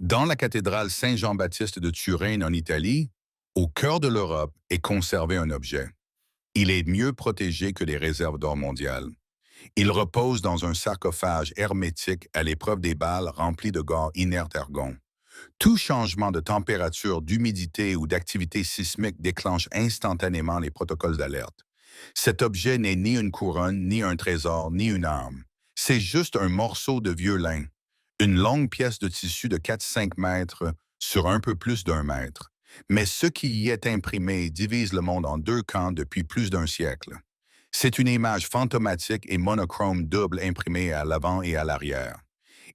Dans la cathédrale Saint-Jean-Baptiste de Turin en Italie, au cœur de l'Europe, est conservé un objet. Il est mieux protégé que les réserves d'or mondiales. Il repose dans un sarcophage hermétique à l'épreuve des balles rempli de gaz inerte ergon. Tout changement de température, d'humidité ou d'activité sismique déclenche instantanément les protocoles d'alerte. Cet objet n'est ni une couronne, ni un trésor, ni une arme. C'est juste un morceau de vieux lin, une longue pièce de tissu de 4-5 mètres sur un peu plus d'un mètre. Mais ce qui y est imprimé divise le monde en deux camps depuis plus d'un siècle. C'est une image fantomatique et monochrome double imprimée à l'avant et à l'arrière.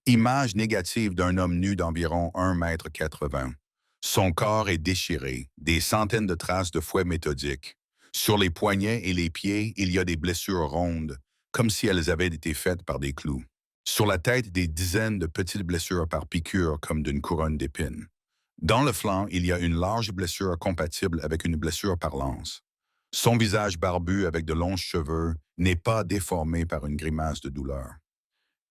Image négative d'un homme nu d'environ 1,80 m. Son corps est déchiré, des centaines de traces de fouet méthodiques. Sur les poignets et les pieds, il y a des blessures rondes, comme si elles avaient été faites par des clous. Sur la tête, des dizaines de petites blessures par piqûre comme d'une couronne d'épines. Dans le flanc, il y a une large blessure compatible avec une blessure par lance. Son visage barbu avec de longs cheveux n'est pas déformé par une grimace de douleur.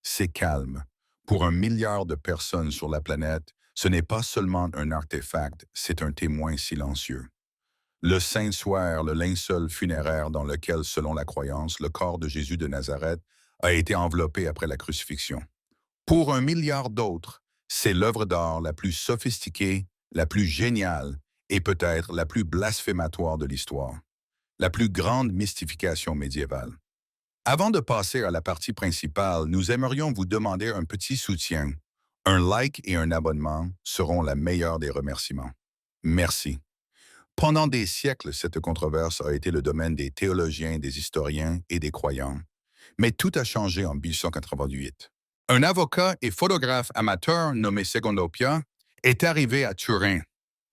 C'est calme. Pour 1 milliard de personnes sur la planète, ce n'est pas seulement un artefact, c'est un témoin silencieux. Le Saint-Suaire, le linceul funéraire dans lequel, selon la croyance, le corps de Jésus de Nazareth a été enveloppé après la crucifixion. Pour 1 milliard d'autres, c'est l'œuvre d'art la plus sophistiquée, la plus géniale et peut-être la plus blasphématoire de l'histoire, la plus grande mystification médiévale. Avant de passer à la partie principale, nous aimerions vous demander un petit soutien. Un like et un abonnement seront la meilleure des remerciements. Merci. Pendant des siècles, cette controverse a été le domaine des théologiens, des historiens et des croyants. Mais tout a changé en 1888. Un avocat et photographe amateur nommé Secondo Pia est arrivé à Turin.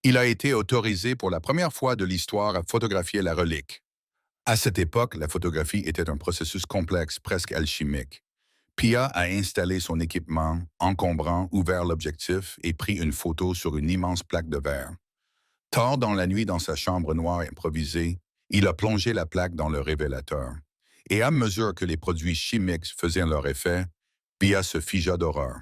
Il a été autorisé pour la première fois de l'histoire à photographier la relique. À cette époque, la photographie était un processus complexe, presque alchimique. Pia a installé son équipement, encombrant, ouvert l'objectif et pris une photo sur une immense plaque de verre. Tard dans la nuit, dans sa chambre noire improvisée, il a plongé la plaque dans le révélateur. Et à mesure que les produits chimiques faisaient leur effet, Pia se figea d'horreur.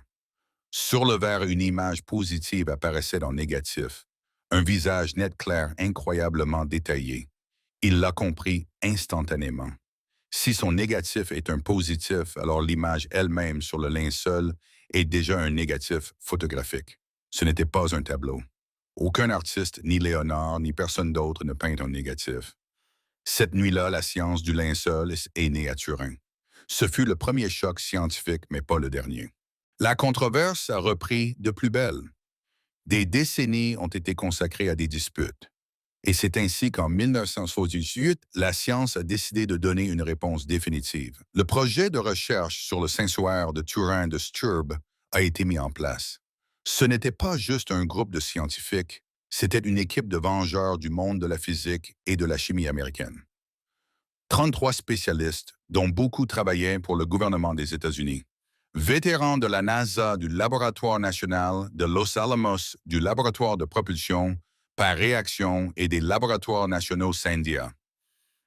Sur le verre, une image positive apparaissait en négatif. Un visage net clair incroyablement détaillé. Il l'a compris instantanément. Si son négatif est un positif, alors l'image elle-même sur le linceul est déjà un négatif photographique. Ce n'était pas un tableau. Aucun artiste, ni Léonard, ni personne d'autre ne peint un négatif. Cette nuit-là, la science du linceul est née à Turin. Ce fut le premier choc scientifique, mais pas le dernier. La controverse a repris de plus belle. Des décennies ont été consacrées à des disputes. Et c'est ainsi qu'en 1978, la science a décidé de donner une réponse définitive. Le projet de recherche sur le Saint-Suaire de Turin de Sturb a été mis en place. Ce n'était pas juste un groupe de scientifiques, c'était une équipe de vengeurs du monde de la physique et de la chimie américaine. 33 spécialistes, dont beaucoup travaillaient pour le gouvernement des États-Unis. Vétérans de la NASA, du Laboratoire national, de Los Alamos, du laboratoire de propulsion, par réaction et des laboratoires nationaux Sandia.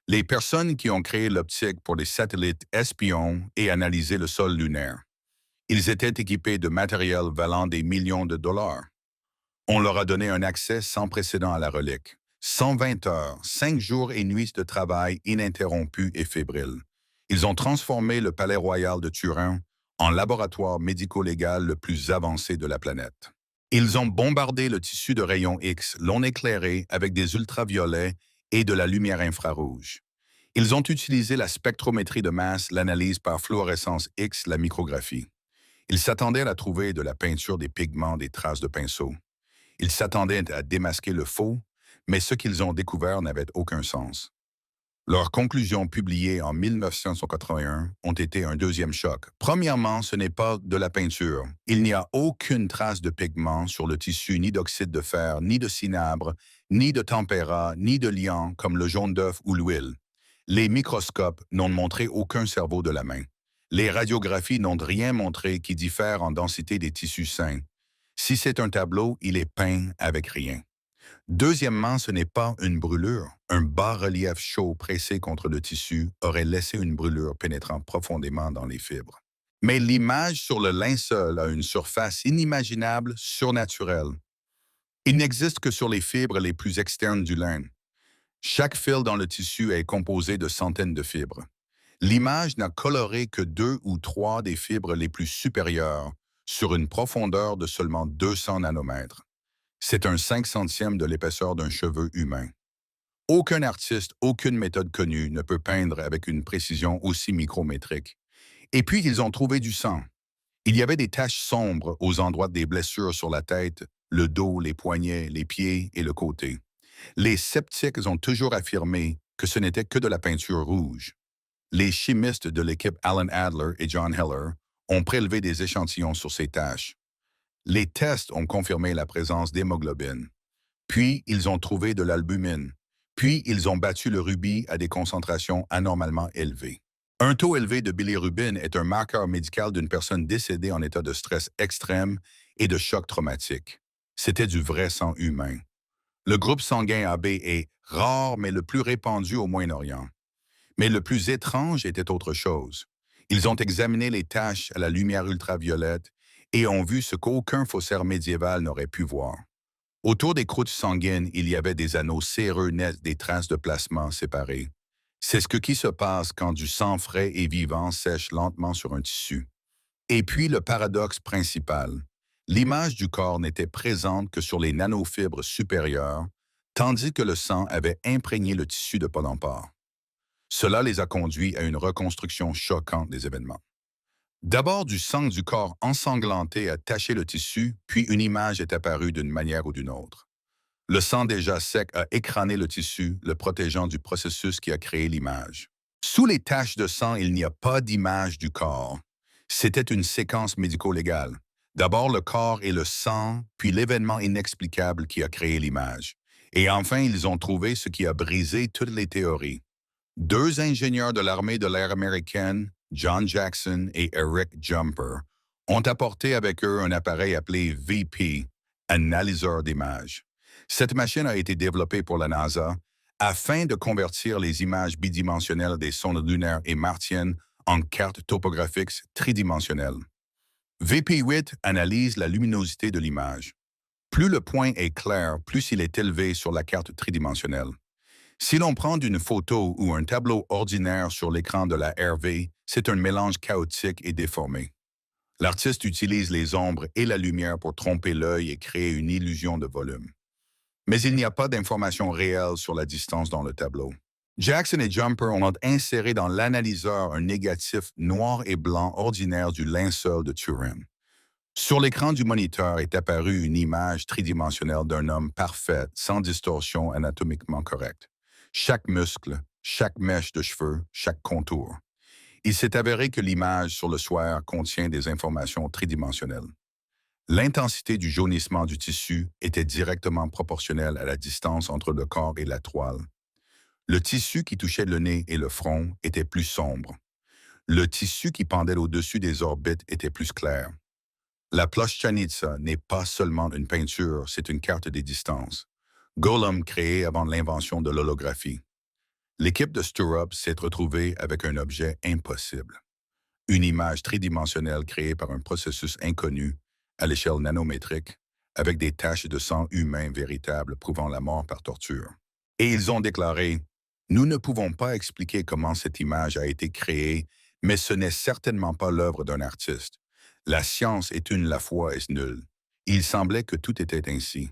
Les personnes qui ont créé l'optique pour les satellites espions et analysé le sol lunaire. Ils étaient équipés de matériel valant des millions de dollars. On leur a donné un accès sans précédent à la relique. 120 heures, 5 jours et nuits de travail ininterrompu et fébrile. Ils ont transformé le Palais royal de Turin en laboratoire médico-légal le plus avancé de la planète. Ils ont bombardé le tissu de rayons X non éclairé avec des ultraviolets et de la lumière infrarouge. Ils ont utilisé la spectrométrie de masse, l'analyse par fluorescence X, la micrographie. Ils s'attendaient à trouver de la peinture, des pigments, des traces de pinceau. Ils s'attendaient à démasquer le faux, mais ce qu'ils ont découvert n'avait aucun sens. Leurs conclusions publiées en 1981 ont été un deuxième choc. Premièrement, ce n'est pas de la peinture. Il n'y a aucune trace de pigment sur le tissu, ni d'oxyde de fer, ni de cinabre, ni de tempéra, ni de liant comme le jaune d'œuf ou l'huile. Les microscopes n'ont montré aucun cerveau de la main. Les radiographies n'ont rien montré qui diffère en densité des tissus sains. Si c'est un tableau, il est peint avec rien. Deuxièmement, ce n'est pas une brûlure. Un bas-relief chaud pressé contre le tissu aurait laissé une brûlure pénétrant profondément dans les fibres. Mais l'image sur le linceul a une surface inimaginable, surnaturelle. Il n'existe que sur les fibres les plus externes du lin. Chaque fil dans le tissu est composé de centaines de fibres. L'image n'a coloré que deux ou trois des fibres les plus supérieures sur une profondeur de seulement 200 nanomètres. C'est un 5/100e de l'épaisseur d'un cheveu humain. Aucun artiste, aucune méthode connue ne peut peindre avec une précision aussi micrométrique. Et puis, ils ont trouvé du sang. Il y avait des taches sombres aux endroits des blessures sur la tête, le dos, les poignets, les pieds et le côté. Les sceptiques ont toujours affirmé que ce n'était que de la peinture rouge. Les chimistes de l'équipe Alan Adler et John Heller ont prélevé des échantillons sur ces taches. Les tests ont confirmé la présence d'hémoglobine. Puis, ils ont trouvé de l'albumine. Puis, ils ont battu le rubis à des concentrations anormalement élevées. Un taux élevé de bilirubine est un marqueur médical d'une personne décédée en état de stress extrême et de choc traumatique. C'était du vrai sang humain. Le groupe sanguin AB est rare, mais le plus répandu au Moyen-Orient. Mais le plus étrange était autre chose. Ils ont examiné les taches à la lumière ultraviolette et ont vu ce qu'aucun faussaire médiéval n'aurait pu voir. Autour des croûtes sanguines, il y avait des anneaux séreux nets, des traces de plasma séparées. C'est ce qui se passe quand du sang frais et vivant sèche lentement sur un tissu. Et puis le paradoxe principal. L'image du corps n'était présente que sur les nanofibres supérieures, tandis que le sang avait imprégné le tissu de part en part. Cela les a conduits à une reconstruction choquante des événements. D'abord, du sang du corps ensanglanté a taché le tissu, puis une image est apparue d'une manière ou d'une autre. Le sang déjà sec a écrané le tissu, le protégeant du processus qui a créé l'image. Sous les taches de sang, il n'y a pas d'image du corps. C'était une séquence médico-légale. D'abord le corps et le sang, puis l'événement inexplicable qui a créé l'image. Et enfin, ils ont trouvé ce qui a brisé toutes les théories. Deux ingénieurs de l'armée de l'air américaine, John Jackson et Eric Jumper, ont apporté avec eux un appareil appelé VP, analyseur d'images. Cette machine a été développée pour la NASA afin de convertir les images bidimensionnelles des sondes lunaires et martiennes en cartes topographiques tridimensionnelles. VP8 analyse la luminosité de l'image. Plus le point est clair, plus il est élevé sur la carte tridimensionnelle. Si l'on prend une photo ou un tableau ordinaire sur l'écran de la RV, c'est un mélange chaotique et déformé. L'artiste utilise les ombres et la lumière pour tromper l'œil et créer une illusion de volume. Mais il n'y a pas d'information réelle sur la distance dans le tableau. Jackson et Jumper ont inséré dans l'analyseur un négatif noir et blanc ordinaire du linceul de Turin. Sur l'écran du moniteur est apparue une image tridimensionnelle d'un homme parfait, sans distorsion anatomiquement correcte. Chaque muscle, chaque mèche de cheveux, chaque contour. Il s'est avéré que l'image sur le soir contient des informations tridimensionnelles. L'intensité du jaunissement du tissu était directement proportionnelle à la distance entre le corps et la toile. Le tissu qui touchait le nez et le front était plus sombre. Le tissu qui pendait au-dessus des orbites était plus clair. La Ploščanica n'est pas seulement une peinture, c'est une carte des distances. Golem créé avant l'invention de l'holographie. L'équipe de Stirrup s'est retrouvée avec un objet impossible. Une image tridimensionnelle créée par un processus inconnu à l'échelle nanométrique, avec des taches de sang humain véritables prouvant la mort par torture. Et ils ont déclaré « Nous ne pouvons pas expliquer comment cette image a été créée, mais ce n'est certainement pas l'œuvre d'un artiste. La science est une, la foi est nulle. » Il semblait que tout était ainsi.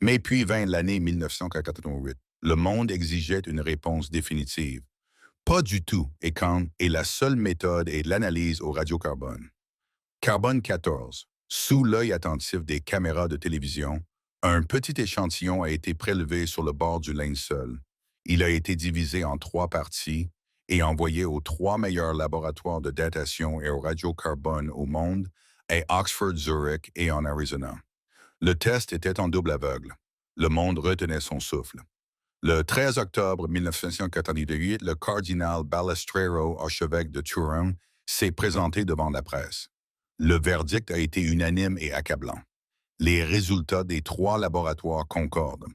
Mais puis vint l'année 1988. Le monde exigeait une réponse définitive. Pas du tout, et la seule méthode est l'analyse au radiocarbone. Carbone 14. Sous l'œil attentif des caméras de télévision, un petit échantillon a été prélevé sur le bord du linceul. Il a été divisé en 3 parties et envoyé aux 3 meilleurs laboratoires de datation et au radiocarbone au monde, à Oxford, Zurich et en Arizona. Le test était en double aveugle. Le monde retenait son souffle. Le 13 octobre 1988, le cardinal Balestrero, archevêque de Turin, s'est présenté devant la presse. Le verdict a été unanime et accablant. Les résultats des 3 laboratoires concordent.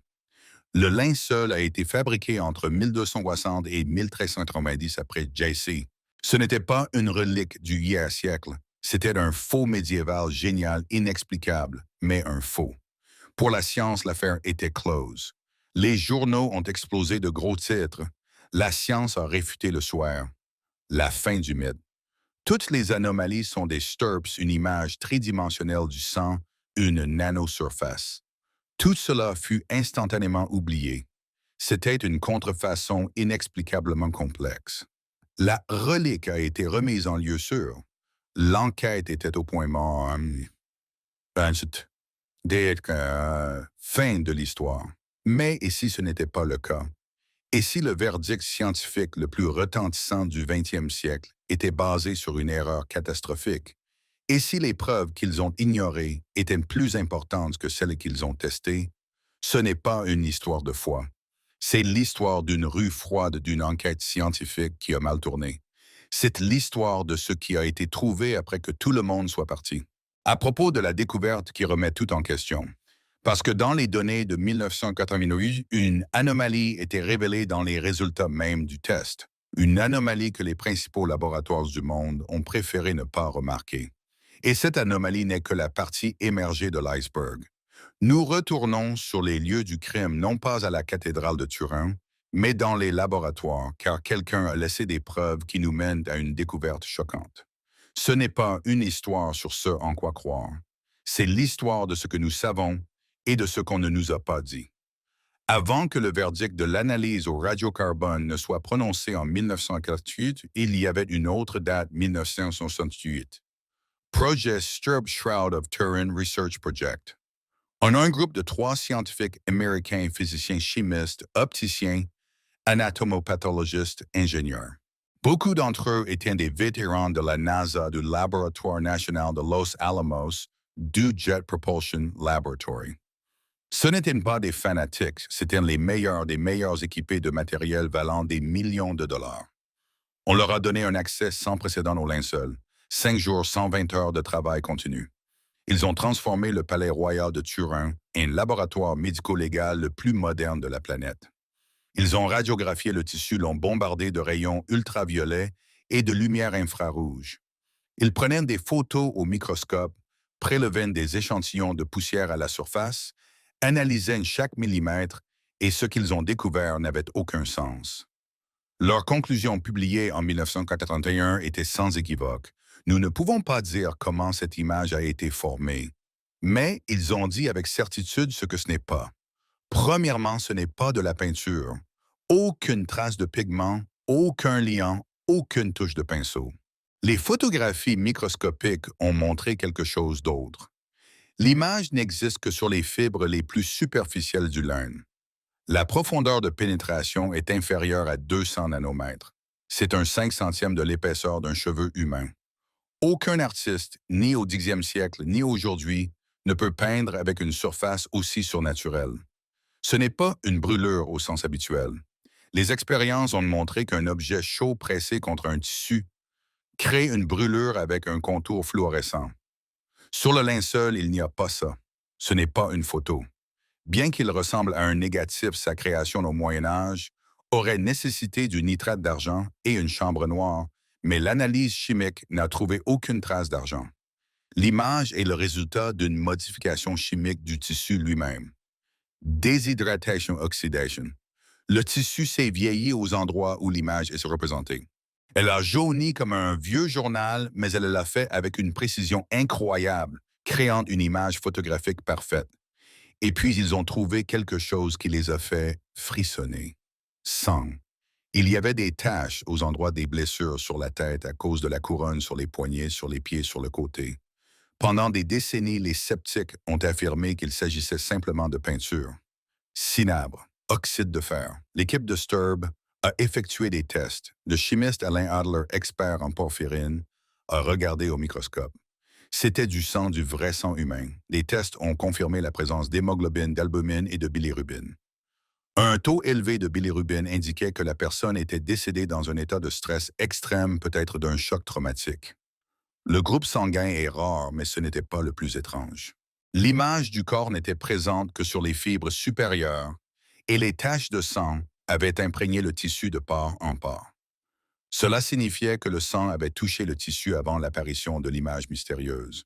Le linceul a été fabriqué entre 1260 et 1390 après JC. Ce n'était pas une relique du hier siècle. C'était un faux médiéval génial, inexplicable, mais un faux. Pour la science, l'affaire était close. Les journaux ont explosé de gros titres. La science a réfuté le soir. La fin du mythe. Toutes les anomalies sont des STURPS, une image tridimensionnelle du sang, une nanosurface. Tout cela fut instantanément oublié. C'était une contrefaçon inexplicablement complexe. La relique a été remise en lieu sûr. L'enquête était au point mort. Fin de l'histoire. Mais et si ce n'était pas le cas? Et si le verdict scientifique le plus retentissant du 20e siècle était basé sur une erreur catastrophique? Et si les preuves qu'ils ont ignorées étaient plus importantes que celles qu'ils ont testées? Ce n'est pas une histoire de foi. C'est l'histoire d'une rue froide d'une enquête scientifique qui a mal tourné. C'est l'histoire de ce qui a été trouvé après que tout le monde soit parti. À propos de la découverte qui remet tout en question. Parce que dans les données de 1988, une anomalie était révélée dans les résultats même du test. Une anomalie que les principaux laboratoires du monde ont préféré ne pas remarquer. Et cette anomalie n'est que la partie émergée de l'iceberg. Nous retournons sur les lieux du crime, non pas à la cathédrale de Turin, mais dans les laboratoires, car quelqu'un a laissé des preuves qui nous mènent à une découverte choquante. Ce n'est pas une histoire sur ce en quoi croire. C'est l'histoire de ce que nous savons et de ce qu'on ne nous a pas dit. Avant que le verdict de l'analyse au radiocarbone ne soit prononcé en 1948, il y avait une autre date, 1968. Projet Sturp Shroud of Turin Research Project. On a un groupe de 3 scientifiques américains, physiciens chimistes, opticiens, anatomopathologistes, ingénieurs. Beaucoup d'entre eux étaient des vétérans de la NASA, du Laboratoire national de Los Alamos, du Jet Propulsion Laboratory. Ce n'étaient pas des fanatiques, c'étaient les meilleurs des meilleurs équipés de matériel valant des millions de dollars. On leur a donné un accès sans précédent au linceul, 5 jours, 120 heures de travail continu. Ils ont transformé le Palais royal de Turin en laboratoire médico-légal le plus moderne de la planète. Ils ont radiographié le tissu, l'ont bombardé de rayons ultraviolets et de lumière infrarouge. Ils prenaient des photos au microscope, prélevaient des échantillons de poussière à la surface, analysaient chaque millimètre et ce qu'ils ont découvert n'avait aucun sens. Leur conclusion publiée en 1981 était sans équivoque. Nous ne pouvons pas dire comment cette image a été formée, mais ils ont dit avec certitude ce que ce n'est pas. Premièrement, ce n'est pas de la peinture. Aucune trace de pigment, aucun liant, aucune touche de pinceau. Les photographies microscopiques ont montré quelque chose d'autre. L'image n'existe que sur les fibres les plus superficielles du lin. La profondeur de pénétration est inférieure à 200 nanomètres. C'est un 5/100 de l'épaisseur d'un cheveu humain. Aucun artiste, ni au 10e siècle, ni aujourd'hui, ne peut peindre avec une surface aussi surnaturelle. Ce n'est pas une brûlure au sens habituel. Les expériences ont montré qu'un objet chaud pressé contre un tissu crée une brûlure avec un contour fluorescent. Sur le linceul, il n'y a pas ça. Ce n'est pas une photo. Bien qu'il ressemble à un négatif, sa création au Moyen Âge aurait nécessité du nitrate d'argent et une chambre noire, mais l'analyse chimique n'a trouvé aucune trace d'argent. L'image est le résultat d'une modification chimique du tissu lui-même. Déshydratation oxydation. Le tissu s'est vieilli aux endroits où l'image est représentée. Elle a jauni comme un vieux journal, mais elle l'a fait avec une précision incroyable, créant une image photographique parfaite. Et puis, ils ont trouvé quelque chose qui les a fait frissonner. Sang. Il y avait des taches aux endroits des blessures sur la tête à cause de la couronne sur les poignets, sur les pieds, sur le côté. Pendant des décennies, les sceptiques ont affirmé qu'il s'agissait simplement de peinture. Cinabre, oxyde de fer. L'équipe de Sturb a effectué des tests. Le chimiste Alain Adler, expert en porphyrine, a regardé au microscope. C'était du sang, du vrai sang humain. Les tests ont confirmé la présence d'hémoglobine, d'albumine et de bilirubine. Un taux élevé de bilirubine indiquait que la personne était décédée dans un état de stress extrême, peut-être d'un choc traumatique. Le groupe sanguin est rare, mais ce n'était pas le plus étrange. L'image du corps n'était présente que sur les fibres supérieures et les taches de sang avaient imprégné le tissu de part en part. Cela signifiait que le sang avait touché le tissu avant l'apparition de l'image mystérieuse,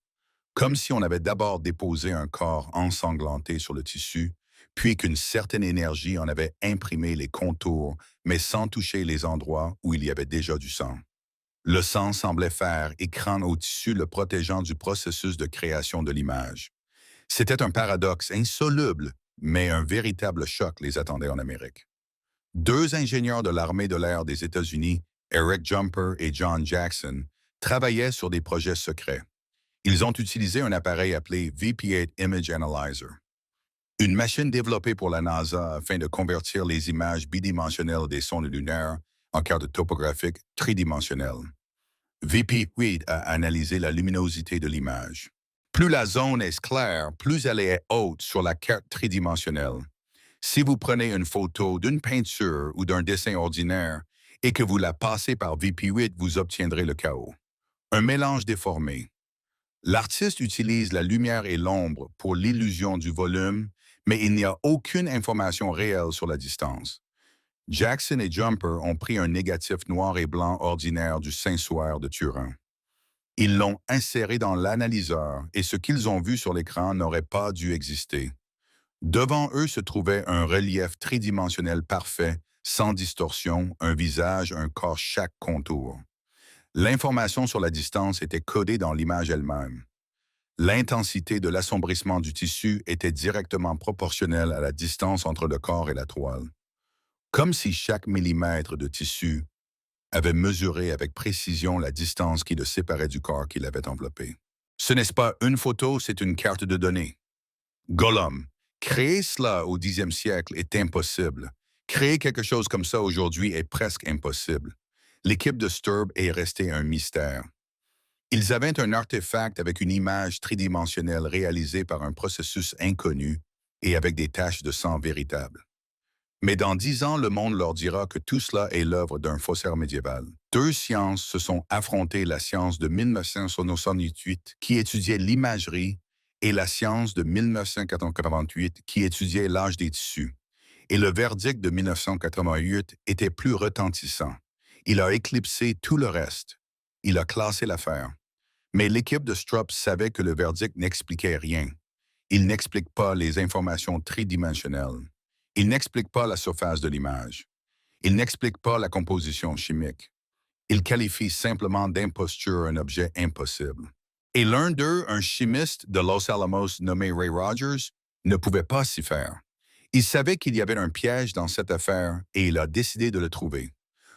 comme si on avait d'abord déposé un corps ensanglanté sur le tissu, puis qu'une certaine énergie en avait imprimé les contours, mais sans toucher les endroits où il y avait déjà du sang. Le sang semblait faire écran au tissu le protégeant du processus de création de l'image. C'était un paradoxe insoluble, mais un véritable choc les attendait en Amérique. Deux ingénieurs de l'armée de l'air des États-Unis, Eric Jumper et John Jackson, travaillaient sur des projets secrets. Ils ont utilisé un appareil appelé VP8 Image Analyzer, une machine développée pour la NASA afin de convertir les images bidimensionnelles des sondes lunaires en cartes topographiques tridimensionnelles. VP8 a analysé la luminosité de l'image. Plus la zone est claire, plus elle est haute sur la carte tridimensionnelle. Si vous prenez une photo d'une peinture ou d'un dessin ordinaire et que vous la passez par VP8, vous obtiendrez le chaos. Un mélange déformé. L'artiste utilise la lumière et l'ombre pour l'illusion du volume, mais il n'y a aucune information réelle sur la distance. Jackson et Jumper ont pris un négatif noir et blanc ordinaire du Saint-Suaire de Turin. Ils l'ont inséré dans l'analyseur et ce qu'ils ont vu sur l'écran n'aurait pas dû exister. Devant eux se trouvait un relief tridimensionnel parfait, sans distorsion, un visage, un corps chaque contour. L'information sur la distance était codée dans l'image elle-même. L'intensité de l'assombrissement du tissu était directement proportionnelle à la distance entre le corps et la toile. Comme si chaque millimètre de tissu avait mesuré avec précision la distance qui le séparait du corps qui l'avait enveloppé. Ce n'est pas une photo, c'est une carte de données. Gollum. Créer cela au 10e siècle est impossible. Créer quelque chose comme ça aujourd'hui est presque impossible. L'équipe de Sturb est restée un mystère. Ils avaient un artefact avec une image tridimensionnelle réalisée par un processus inconnu et avec des taches de sang véritables. Mais dans 10 ans, le monde leur dira que tout cela est l'œuvre d'un faussaire médiéval. Deux sciences se sont affrontées, la science de 1968 qui étudiait l'imagerie et la science de 1988 qui étudiait l'âge des tissus. Et le verdict de 1988 était plus retentissant. Il a éclipsé tout le reste. Il a classé l'affaire. Mais l'équipe de Sturb savait que le verdict n'expliquait rien. Il n'explique pas les informations tridimensionnelles. Il n'explique pas la surface de l'image. Il n'explique pas la composition chimique. Il qualifie simplement d'imposture un objet impossible. Et l'un d'eux, un chimiste de Los Alamos nommé Ray Rogers, ne pouvait pas s'y faire. Il savait qu'il y avait un piège dans cette affaire et il a décidé de le trouver.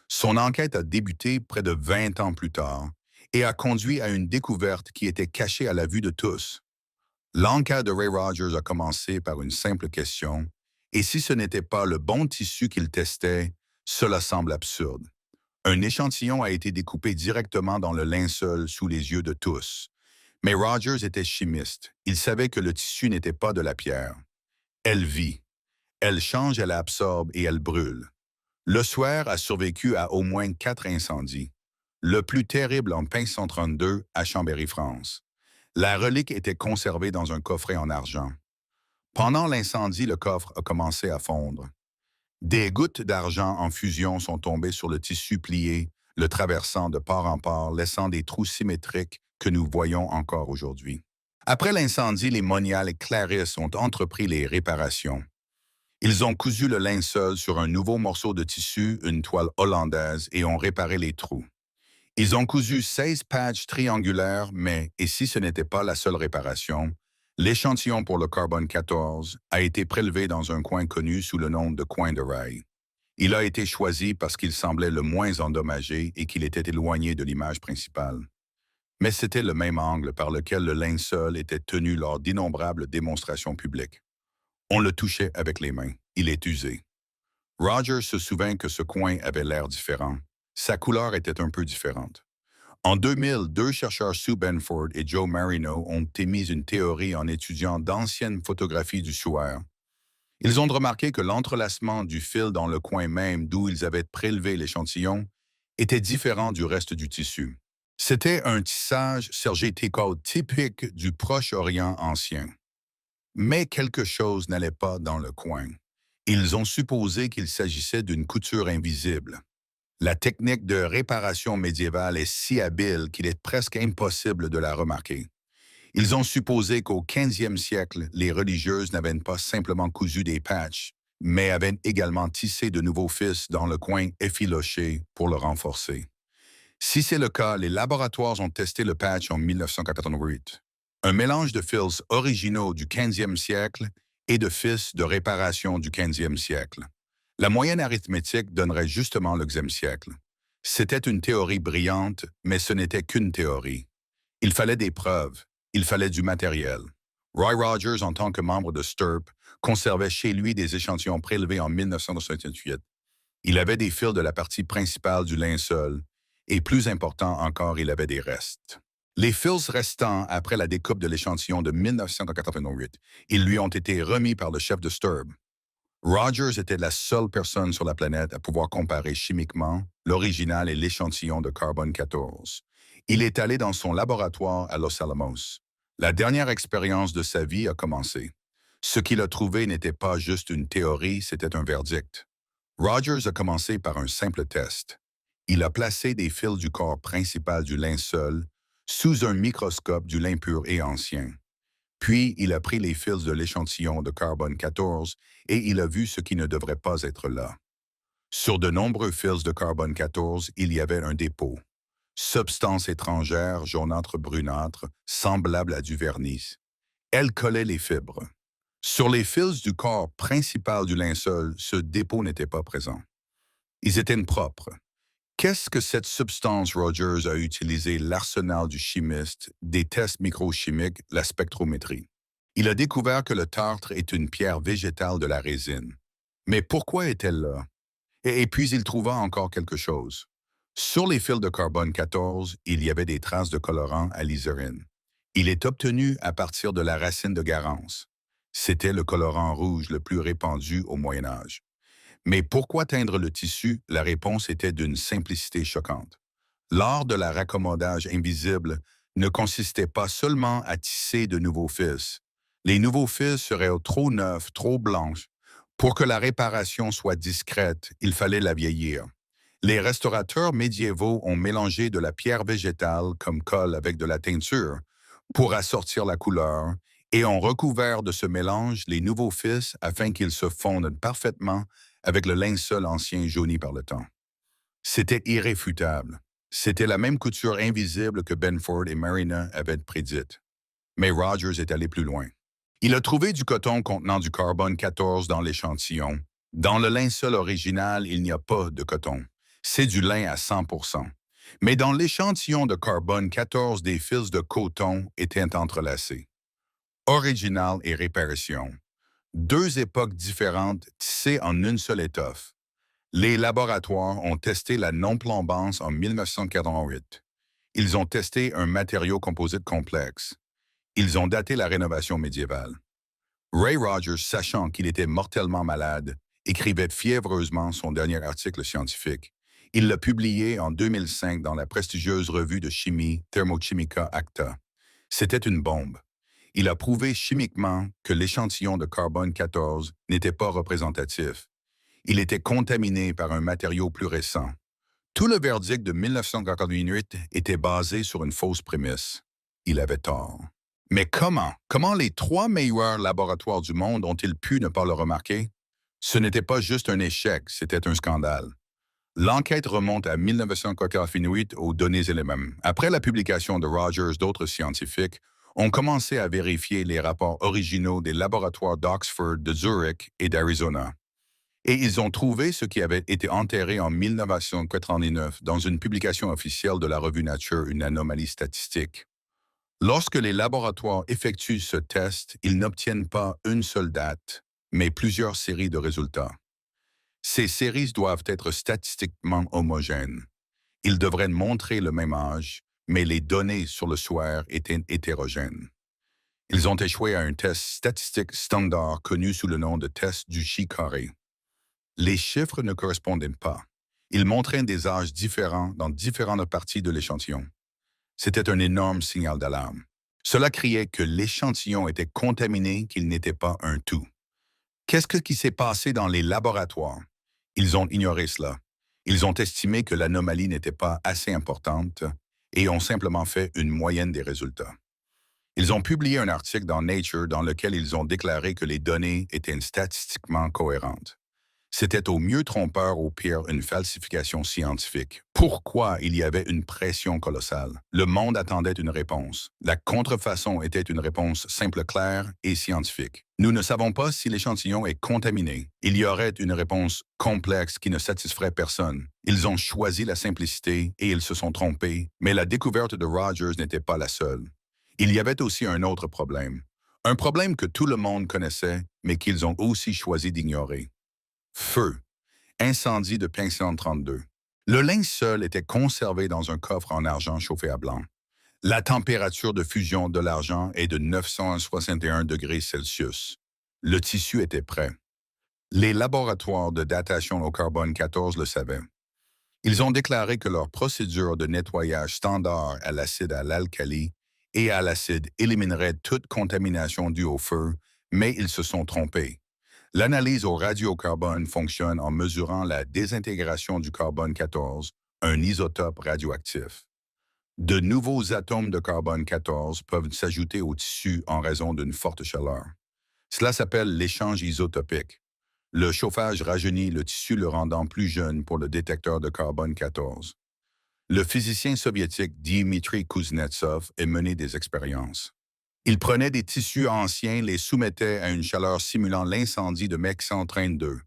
Son enquête a débuté près de 20 ans plus tard et a conduit à une découverte qui était cachée à la vue de tous. L'enquête de Ray Rogers a commencé par une simple question, et si ce n'était pas le bon tissu qu'il testait, cela semble absurde. Un échantillon a été découpé directement dans le linceul sous les yeux de tous. Mais Rogers était chimiste. Il savait que le tissu n'était pas de la pierre. Elle vit. Elle change, elle absorbe et elle brûle. Le Suaire a survécu à au moins 4 incendies. Le plus terrible en 1532 à Chambéry, France. La relique était conservée dans un coffret en argent. Pendant l'incendie, le coffre a commencé à fondre. Des gouttes d'argent en fusion sont tombées sur le tissu plié, le traversant de part en part, laissant des trous symétriques que nous voyons encore aujourd'hui. Après l'incendie, les Monial et Clarisse ont entrepris les réparations. Ils ont cousu le linceul sur un nouveau morceau de tissu, une toile hollandaise, et ont réparé les trous. Ils ont cousu 16 patchs triangulaires, mais, et si ce n'était pas la seule réparation, l'échantillon pour le carbone 14 a été prélevé dans un coin connu sous le nom de coin de rail. Il a été choisi parce qu'il semblait le moins endommagé et qu'il était éloigné de l'image principale. Mais c'était le même angle par lequel le linceul était tenu lors d'innombrables démonstrations publiques. On le touchait avec les mains. Il est usé. Rogers se souvint que ce coin avait l'air différent. Sa couleur était un peu différente. En 2000, deux chercheurs Sue Benford et Joe Marino ont émis une théorie en étudiant d'anciennes photographies du Suaire. Ils ont remarqué que l'entrelacement du fil dans le coin même d'où ils avaient prélevé l'échantillon était différent du reste du tissu. C'était un tissage sergétical typique du Proche-Orient ancien. Mais quelque chose n'allait pas dans le coin. Ils ont supposé qu'il s'agissait d'une couture invisible. La technique de réparation médiévale est si habile qu'il est presque impossible de la remarquer. Ils ont supposé qu'au 15e siècle, les religieuses n'avaient pas simplement cousu des patchs, mais avaient également tissé de nouveaux fils dans le coin effiloché pour le renforcer. Si c'est le cas, les laboratoires ont testé le patch en 1988. Un mélange de fils originaux du 15e siècle et de fils de réparation du 15e siècle. La moyenne arithmétique donnerait justement le Xe siècle. C'était une théorie brillante, mais ce n'était qu'une théorie. Il fallait des preuves, il fallait du matériel. Roy Rogers, en tant que membre de STURP, conservait chez lui des échantillons prélevés en 1968. Il avait des fils de la partie principale du linceul, et plus important encore, il avait des restes. Les fils restants après la découpe de l'échantillon de 1988, ils lui ont été remis par le chef de STURP. Rogers était la seule personne sur la planète à pouvoir comparer chimiquement l'original et l'échantillon de carbone 14. Il est allé dans son laboratoire à Los Alamos. La dernière expérience de sa vie a commencé. Ce qu'il a trouvé n'était pas juste une théorie, c'était un verdict. Rogers a commencé par un simple test. Il a placé des fils du corps principal du linceul sous un microscope du lin pur et ancien. Puis, il a pris les fils de l'échantillon de carbone 14 et il a vu ce qui ne devrait pas être là. Sur de nombreux fils de carbone 14, il y avait un dépôt. Substance étrangère jaunâtre-brunâtre, semblable à du vernis. Elle collait les fibres. Sur les fils du corps principal du linceul, ce dépôt n'était pas présent. Ils étaient propres. Qu'est-ce que cette substance Rogers a utilisé l'arsenal du chimiste, des tests microchimiques, la spectrométrie? Il a découvert que le tartre est une pierre végétale de la résine. Mais pourquoi est-elle là? Et puis il trouva encore quelque chose. Sur les fils de carbone 14, il y avait des traces de colorant à lizérine. Il est obtenu à partir de la racine de garance. C'était le colorant rouge le plus répandu au Moyen Âge. Mais pourquoi teindre le tissu? La réponse était d'une simplicité choquante. L'art de la raccommodage invisible ne consistait pas seulement à tisser de nouveaux fils. Les nouveaux fils seraient trop neufs, trop blanches. Pour que la réparation soit discrète, il fallait la vieillir. Les restaurateurs médiévaux ont mélangé de la pierre végétale comme colle avec de la teinture pour assortir la couleur et ont recouvert de ce mélange les nouveaux fils afin qu'ils se fondent parfaitement avec le linceul ancien jauni par le temps. C'était irréfutable. C'était la même couture invisible que Benford et Marina avaient prédite. Mais Rogers est allé plus loin. Il a trouvé du coton contenant du carbone 14 dans l'échantillon. Dans le linceul original, il n'y a pas de coton. C'est du lin à 100%. Mais dans l'échantillon de carbone 14, des fils de coton étaient entrelacés. Original et réparation. Deux époques différentes tissées en une seule étoffe. Les laboratoires ont testé la non-plombance en 1988. Ils ont testé un matériau composite complexe. Ils ont daté la rénovation médiévale. Ray Rogers, sachant qu'il était mortellement malade, écrivait fiévreusement son dernier article scientifique. Il l'a publié en 2005 dans la prestigieuse revue de chimie Thermochimica Acta. C'était une bombe. Il a prouvé chimiquement que l'échantillon de carbone 14 n'était pas représentatif. Il était contaminé par un matériau plus récent. Tout le verdict de 1948 était basé sur une fausse prémisse. Il avait tort. Mais comment? Comment les trois meilleurs laboratoires du monde ont-ils pu ne pas le remarquer? Ce n'était pas juste un échec, c'était un scandale. L'enquête remonte à 1948 aux données éléments. Après la publication de Rogers, d'autres scientifiques ont commencé à vérifier les rapports originaux des laboratoires d'Oxford, de Zurich et d'Arizona. Et ils ont trouvé ce qui avait été enterré en 1989 dans une publication officielle de la revue Nature, une anomalie statistique. Lorsque les laboratoires effectuent ce test, ils n'obtiennent pas une seule date, mais plusieurs séries de résultats. Ces séries doivent être statistiquement homogènes. Ils devraient montrer le même âge, mais les données sur le soir étaient hétérogènes. Ils ont échoué à un test statistique standard connu sous le nom de test du chi-carré. Les chiffres ne correspondaient pas. Ils montraient des âges différents dans différentes parties de l'échantillon. C'était un énorme signal d'alarme. Cela criait que l'échantillon était contaminé, qu'il n'était pas un tout. Qu'est-ce qui s'est passé dans les laboratoires? Ils ont ignoré cela. Ils ont estimé que l'anomalie n'était pas assez importante et ont simplement fait une moyenne des résultats. Ils ont publié un article dans Nature dans lequel ils ont déclaré que les données étaient statistiquement cohérentes. C'était au mieux trompeur, au pire une falsification scientifique. Pourquoi il y avait une pression colossale? Le monde attendait une réponse. La contrefaçon était une réponse simple, claire et scientifique. Nous ne savons pas si l'échantillon est contaminé. Il y aurait une réponse complexe qui ne satisferait personne. Ils ont choisi la simplicité et ils se sont trompés, mais la découverte de Rogers n'était pas la seule. Il y avait aussi un autre problème. Un problème que tout le monde connaissait, mais qu'ils ont aussi choisi d'ignorer. Feu. Incendie de Pink 32. Le linceul était conservé dans un coffre en argent chauffé à blanc. La température de fusion de l'argent est de 961 degrés Celsius. Le tissu était prêt. Les laboratoires de datation au carbone 14 le savaient. Ils ont déclaré que leur procédure de nettoyage standard à l'acide à l'alcali et à l'acide éliminerait toute contamination due au feu, mais ils se sont trompés. L'analyse au radiocarbone fonctionne en mesurant la désintégration du carbone 14, un isotope radioactif. De nouveaux atomes de carbone 14 peuvent s'ajouter au tissu en raison d'une forte chaleur. Cela s'appelle l'échange isotopique. Le chauffage rajeunit le tissu, le rendant plus jeune pour le détecteur de carbone 14. Le physicien soviétique Dmitri Kuznetsov a mené des expériences. Il prenait des tissus anciens, les soumettait à une chaleur simulant l'incendie de Mech 132.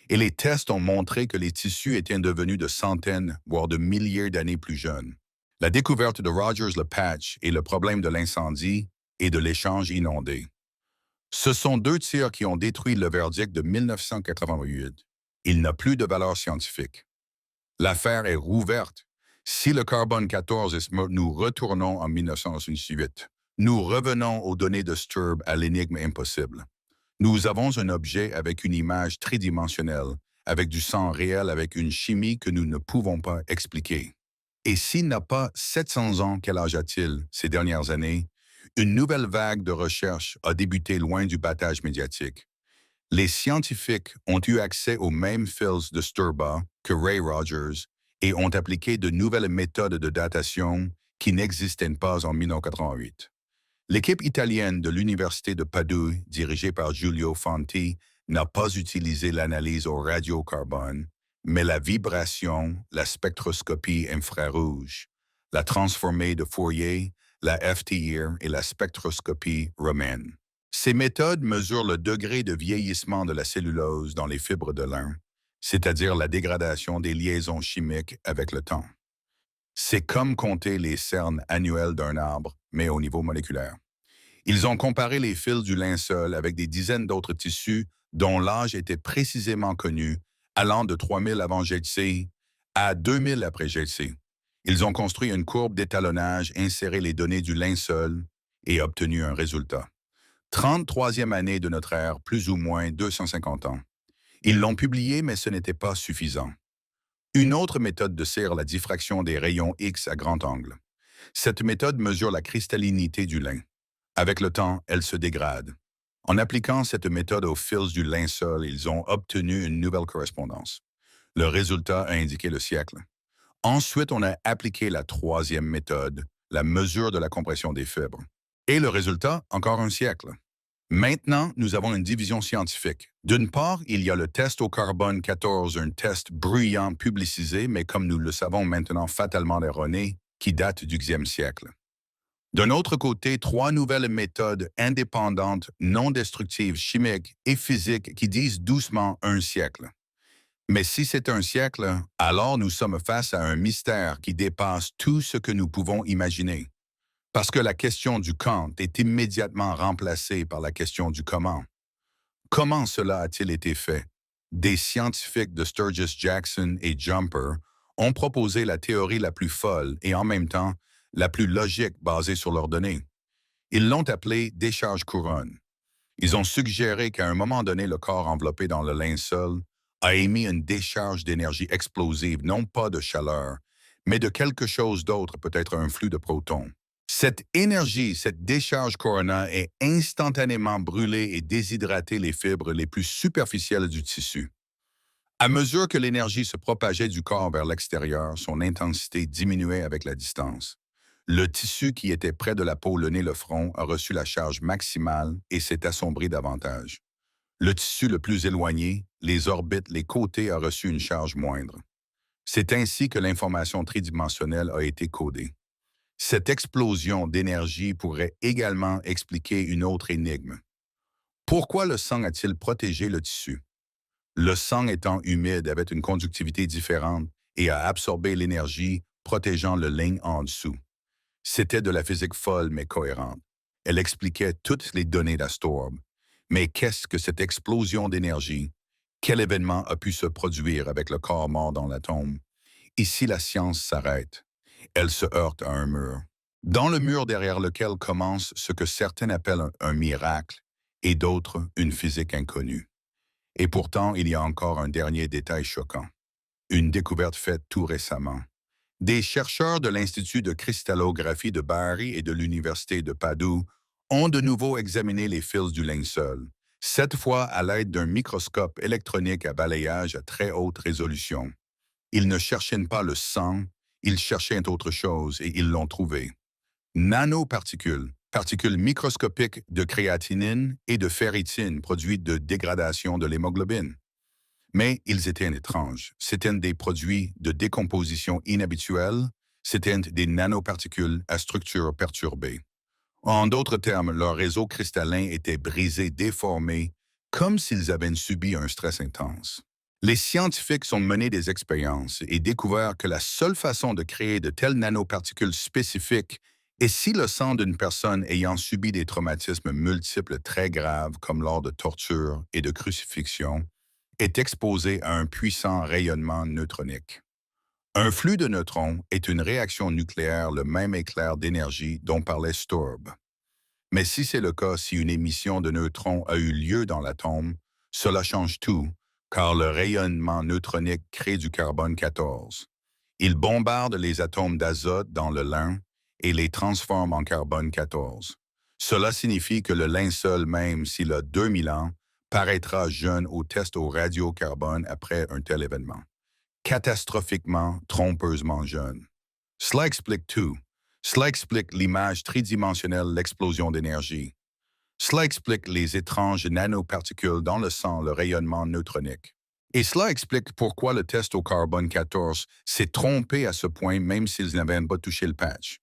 Et les tests ont montré que les tissus étaient devenus de centaines, voire de milliers d'années plus jeunes. La découverte de Rogers le patch et le problème de l'incendie et de l'échange inondé. Ce sont deux tirs qui ont détruit le verdict de 1988. Il n'a plus de valeur scientifique. L'affaire est rouverte. Si le carbone 14 est mort, nous retournons en 1968. Nous revenons aux données de Sturb à l'énigme impossible. Nous avons un objet avec une image tridimensionnelle, avec du sang réel, avec une chimie que nous ne pouvons pas expliquer. Et s'il n'a pas 700 ans, quel âge a-t-il ces dernières années? Une nouvelle vague de recherche a débuté loin du battage médiatique. Les scientifiques ont eu accès aux mêmes fils de Sturba que Ray Rogers et ont appliqué de nouvelles méthodes de datation qui n'existaient pas en 1988. L'équipe italienne de l'Université de Padoue, dirigée par Giulio Fanti, n'a pas utilisé l'analyse au radiocarbone, mais la vibration, la spectroscopie infrarouge, la transformée de Fourier, la FTIR et la spectroscopie romaine. Ces méthodes mesurent le degré de vieillissement de la cellulose dans les fibres de lin, c'est-à-dire la dégradation des liaisons chimiques avec le temps. C'est comme compter les cernes annuelles d'un arbre, mais au niveau moléculaire. Ils ont comparé les fils du linceul avec des dizaines d'autres tissus dont l'âge était précisément connu, allant de 3000 avant GC à 2000 après GC. Ils ont construit une courbe d'étalonnage, inséré les données du linceul et obtenu un résultat. 33e année de notre ère, plus ou moins 250 ans. Ils l'ont publié, mais ce n'était pas suffisant. Une autre méthode de cire la diffraction des rayons X à grand angle. Cette méthode mesure la cristallinité du lin. Avec le temps, elle se dégrade. En appliquant cette méthode aux fils du linceul, ils ont obtenu une nouvelle correspondance. Le résultat a indiqué le siècle. Ensuite, on a appliqué la troisième méthode, la mesure de la compression des fibres. Et le résultat, encore un siècle. Maintenant, nous avons une division scientifique. D'une part, il y a le test au carbone 14, un test bruyant publicisé, mais comme nous le savons maintenant fatalement erroné, qui date du Xe siècle. D'un autre côté, trois nouvelles méthodes indépendantes, non destructives, chimiques et physiques qui disent doucement un siècle. Mais si c'est un siècle, alors nous sommes face à un mystère qui dépasse tout ce que nous pouvons imaginer. Parce que la question du quand est immédiatement remplacée par la question du comment. Comment cela a-t-il été fait? Des scientifiques de Sturgis Jackson et Jumper ont proposé la théorie la plus folle et en même temps la plus logique basée sur leurs données. Ils l'ont appelée décharge couronne. Ils ont suggéré qu'à un moment donné, le corps enveloppé dans le linceul a émis une décharge d'énergie explosive, non pas de chaleur, mais de quelque chose d'autre, peut-être un flux de protons. Cette énergie, cette décharge corona a instantanément brûlé et déshydraté les fibres les plus superficielles du tissu. À mesure que l'énergie se propageait du corps vers l'extérieur, son intensité diminuait avec la distance. Le tissu qui était près de la peau, le nez, le front, a reçu la charge maximale et s'est assombri davantage. Le tissu le plus éloigné, les orbites, les côtés, a reçu une charge moindre. C'est ainsi que l'information tridimensionnelle a été codée. Cette explosion d'énergie pourrait également expliquer une autre énigme. Pourquoi le sang a-t-il protégé le tissu? Le sang étant humide avait une conductivité différente et a absorbé l'énergie, protégeant le ligne en dessous. C'était de la physique folle mais cohérente. Elle expliquait toutes les données d'Astorb. Mais qu'est-ce que cette explosion d'énergie? Quel événement a pu se produire avec le corps mort dans l'atome? Ici, la science s'arrête. Elle se heurte à un mur. Dans le mur derrière lequel commence ce que certains appellent un miracle et d'autres une physique inconnue. Et pourtant, il y a encore un dernier détail choquant. Une découverte faite tout récemment. Des chercheurs de l'Institut de cristallographie de Bari et de l'Université de Padoue ont de nouveau examiné les fils du linceul, cette fois à l'aide d'un microscope électronique à balayage à très haute résolution. Ils ne cherchaient pas le sang, ils cherchaient autre chose et ils l'ont trouvé. Nanoparticules, particules microscopiques de créatinine et de ferritine produites de dégradation de l'hémoglobine. Mais ils étaient étranges. C'étaient des produits de décomposition inhabituels, c'étaient des nanoparticules à structure perturbée. En d'autres termes, leur réseau cristallin était brisé, déformé, comme s'ils avaient subi un stress intense. Les scientifiques ont mené des expériences et découvert que la seule façon de créer de telles nanoparticules spécifiques est si le sang d'une personne ayant subi des traumatismes multiples très graves, comme lors de tortures et de crucifixions, est exposé à un puissant rayonnement neutronique. Un flux de neutrons est une réaction nucléaire, le même éclair d'énergie dont parlait Storb. Mais si c'est le cas, si une émission de neutrons a eu lieu dans l'atome, cela change tout, car le rayonnement neutronique crée du carbone 14. Il bombarde les atomes d'azote dans le lin et les transforme en carbone 14. Cela signifie que le linceul, même s'il a 2000 ans, paraîtra jeune au test au radiocarbone après un tel événement. Catastrophiquement, trompeusement jeune. Cela explique tout. Cela explique l'image tridimensionnelle, l'explosion d'énergie. Cela explique les étranges nanoparticules dans le sang, le rayonnement neutronique. Et cela explique pourquoi le test au carbone 14 s'est trompé à ce point même s'ils n'avaient pas touché le patch.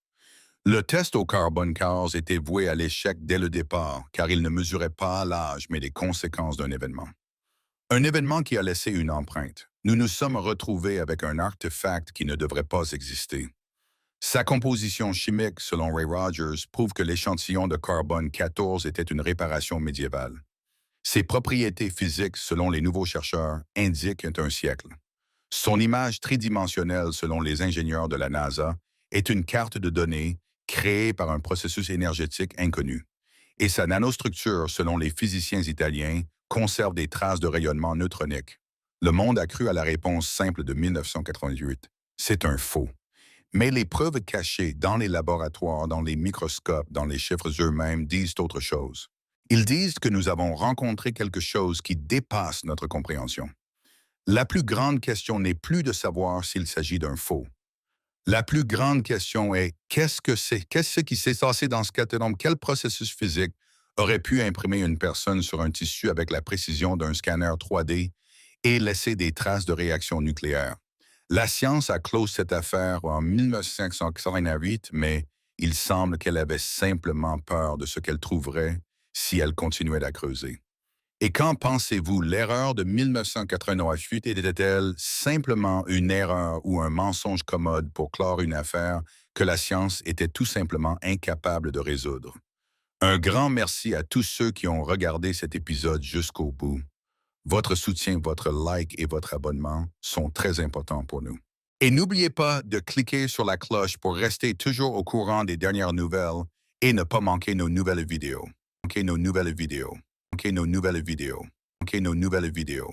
Le test au carbone 14 était voué à l'échec dès le départ, car il ne mesurait pas l'âge mais les conséquences d'un événement. Un événement qui a laissé une empreinte. Nous nous sommes retrouvés avec un artefact qui ne devrait pas exister. Sa composition chimique, selon Ray Rogers, prouve que l'échantillon de carbone 14 était une réparation médiévale. Ses propriétés physiques, selon les nouveaux chercheurs, indiquent un siècle. Son image tridimensionnelle, selon les ingénieurs de la NASA, est une carte de données créée par un processus énergétique inconnu. Et sa nanostructure, selon les physiciens italiens, conserve des traces de rayonnement neutronique. Le monde a cru à la réponse simple de 1988. C'est un faux. Mais les preuves cachées dans les laboratoires, dans les microscopes, dans les chiffres eux-mêmes disent autre chose. Ils disent que nous avons rencontré quelque chose qui dépasse notre compréhension. La plus grande question n'est plus de savoir s'il s'agit d'un faux. La plus grande question est qu'est-ce que c'est? Qu'est-ce qui s'est passé dans ce cathédrame? Quel processus physique aurait pu imprimer une personne sur un tissu avec la précision d'un scanner 3D et laisser des traces de réaction nucléaire? La science a clos cette affaire en 1988, mais il semble qu'elle avait simplement peur de ce qu'elle trouverait si elle continuait à creuser. Et qu'en pensez-vous, l'erreur de 1988 était-elle simplement une erreur ou un mensonge commode pour clore une affaire que la science était tout simplement incapable de résoudre? Un grand merci à tous ceux qui ont regardé cet épisode jusqu'au bout. Votre soutien, votre like et votre abonnement sont très importants pour nous. Et n'oubliez pas de cliquer sur la cloche pour rester toujours au courant des dernières nouvelles et ne pas manquer nos nouvelles vidéos. Manquer nos nouvelles vidéos. Manquer nos nouvelles vidéos. Manquer nos nouvelles vidéos.